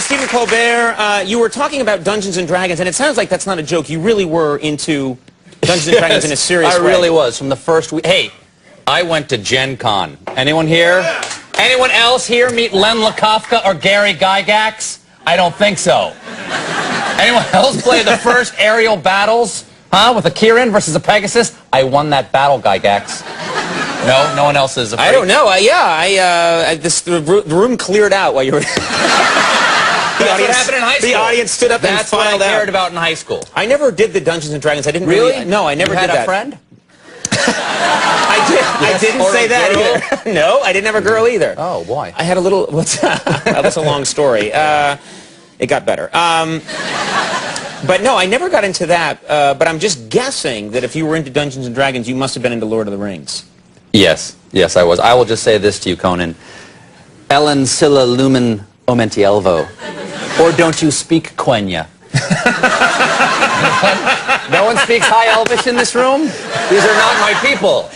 Stephen Colbert, you were talking about Dungeons and Dragons, and it sounds like that's not a joke. You really were into Dungeons and Dragons in a serious way. I really was from the first week. Hey, I went to Gen Con. Anyone here? Anyone else here meet Len Lakofka or Gary Gygax? I don't think so. Anyone else play the first aerial battles? Huh? With a Kirin versus a Pegasus? I won that battle, Gygax. No? No one else is afraid? I don't know. The room cleared out while you were... That's what happened in high school. The audience stood up and filed out. That's what I cared about in high school. I never did the Dungeons and Dragons. I didn't really... No, I never did that. You had a friend? I didn't say that either. No, I didn't have a girl either. Oh, why? I had a little... That's a long story. It got better. But no, I never got into that. But I'm just guessing that if you were into Dungeons and Dragons, you must have been into Lord of the Rings. Yes. Yes, I was. I will just say this to you, Conan. Ellen Silla Lumen Omentielvo. Or don't you speak Quenya? No one speaks High Elvish in this room? These are not my people.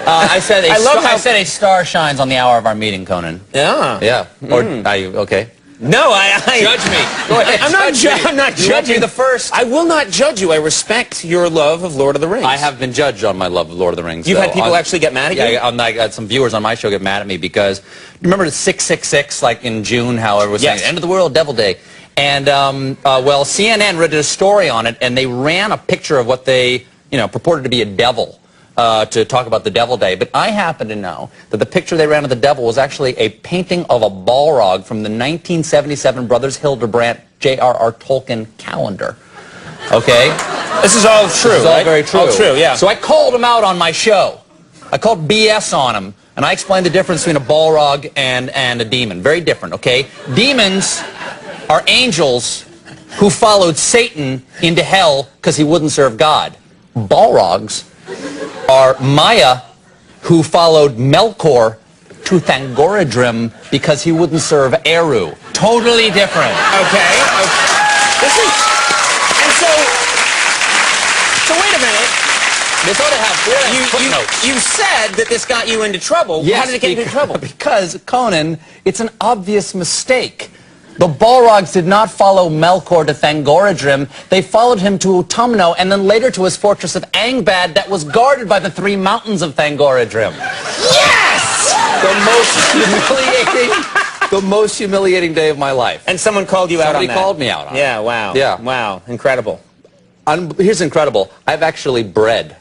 I said a star shines on the hour of our meeting, Conan. Yeah. Yeah. Or are you okay? No, Judge me. Go ahead. I'm not judging. You won't be the first. I will not judge you. I respect your love of Lord of the Rings. I have been judged on my love of Lord of the Rings. You've had people actually get mad at you? Yeah, I had some viewers on my show get mad at me because, remember the 666, like in June, how everyone was saying, end of the world, Devil Day. And, well, CNN did a story on it, and they ran a picture of what they, purported to be a devil. To talk about the Devil Day, but I happen to know that the picture they ran of the devil was actually a painting of a Balrog from the 1977 Brothers Hildebrandt J.R.R. Tolkien calendar. Okay? This is all true, This is all very true. All true, yeah. So I called him out on my show. I called BS on him, and I explained the difference between a Balrog and a demon. Very different, okay? Demons are angels who followed Satan into hell because he wouldn't serve God. Balrogs are Maya, who followed Melkor to Thangorodrim because he wouldn't serve Eru. Totally different. Okay. This is... And so wait a minute. This ought to have footnotes. You said that this got you into trouble. Yes, how did it get you into trouble? Because, Conan, it's an obvious mistake. The Balrogs did not follow Melkor to Thangorodrim. They followed him to Utumno and then later to his fortress of Angbad that was guarded by the 3 mountains of Thangorodrim. Yes! The most humiliating day of my life. And someone called you out on that. Somebody called me out on it. Yeah, wow. Yeah. Wow, incredible. Here's incredible. I've actually bred.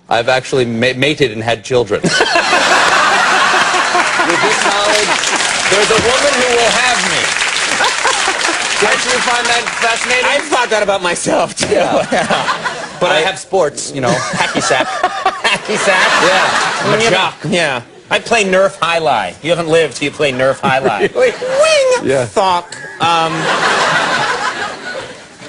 I've actually mated and had children. With this knowledge, there's a woman who will have me. Don't you find that fascinating? I've thought that about myself, too. Yeah. But I have sports, hacky sack. Hacky sack? Yeah. I'm a jock. Yeah. I play Nerf High-Lie. You haven't lived till you play Nerf High-Lie. Really? Wing! Yeah. Thok.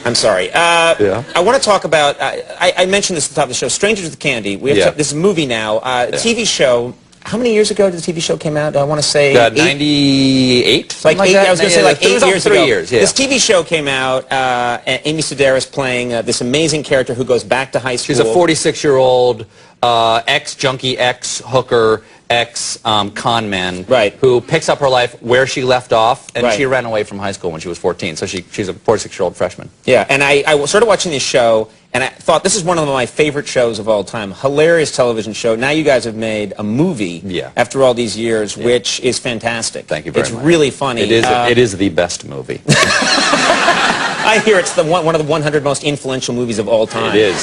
I'm sorry. Yeah. I want to talk about, I mentioned this at the top of the show, Strangers with Candy. We have this movie now, TV show. How many years ago did the TV show came out? I want to say 98? Like eight, I was going to say like 8 years ago. 3 years, yeah. This TV show came out, and Amy Sedaris playing this amazing character who goes back to high school. She's a 46-year-old ex-junkie, ex-hooker, ex-con man who picks up her life where she left off, and she ran away from high school when she was 14, so she's a 46-year-old freshman. Yeah, and I started watching this show, and I thought this is one of my favorite shows of all time. Hilarious television show. Now you guys have made a movie after all these years, which is fantastic. Thank you very much. It's really funny. It is the best movie. I hear it's one of the 100 most influential movies of all time. It is.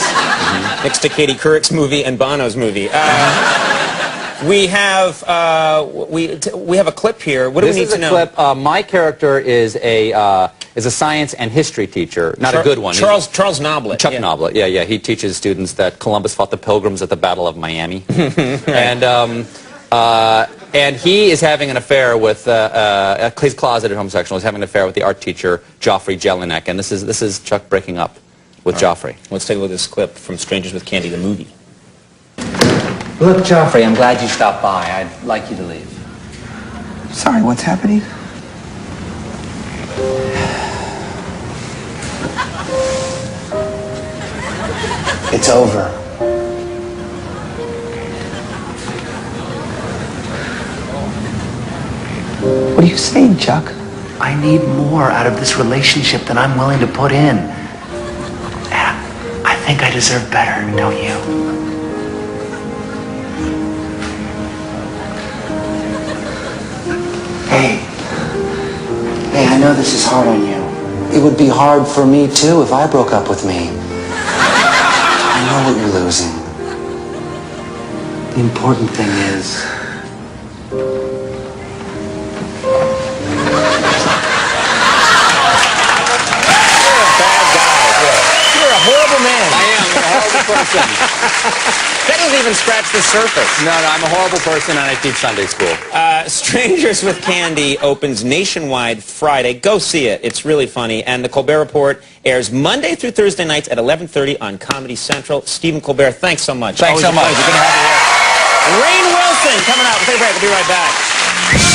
Next to Katie Couric's movie and Bono's movie. We have a clip here. What do we need to know? This is a clip. My character is a science and history teacher. Not a good one. Charles Noblet. Chuck Noblet. Yeah. He teaches students that Columbus fought the Pilgrims at the Battle of Miami. And he is having an affair with he's closeted homosexual. He's having an affair with the art teacher Joffrey Jelinek, and this is Chuck breaking up with Joffrey. Let's take a look at this clip from Strangers with Candy, the movie. Look, Joffrey, I'm glad you stopped by. I'd like you to leave. Sorry, what's happening? It's over. What are you saying, Chuck? I need more out of this relationship than I'm willing to put in. And I think I deserve better, don't you? Hey. Hey, I know this is hard on you. It would be hard for me, too, if I broke up with me. I know what you're losing. The important thing is... You're a horrible man. I am. I'm a horrible person. That doesn't even scratch the surface. No, I'm a horrible person, and I teach Sunday school. Strangers with Candy opens nationwide Friday. Go see it. It's really funny. And the Colbert Report airs Monday through Thursday nights at 11:30 on Comedy Central. Stephen Colbert, thanks so much. Thanks so much. Good to have you here. Rainn Wilson coming out. We'll take a break. We'll be right back.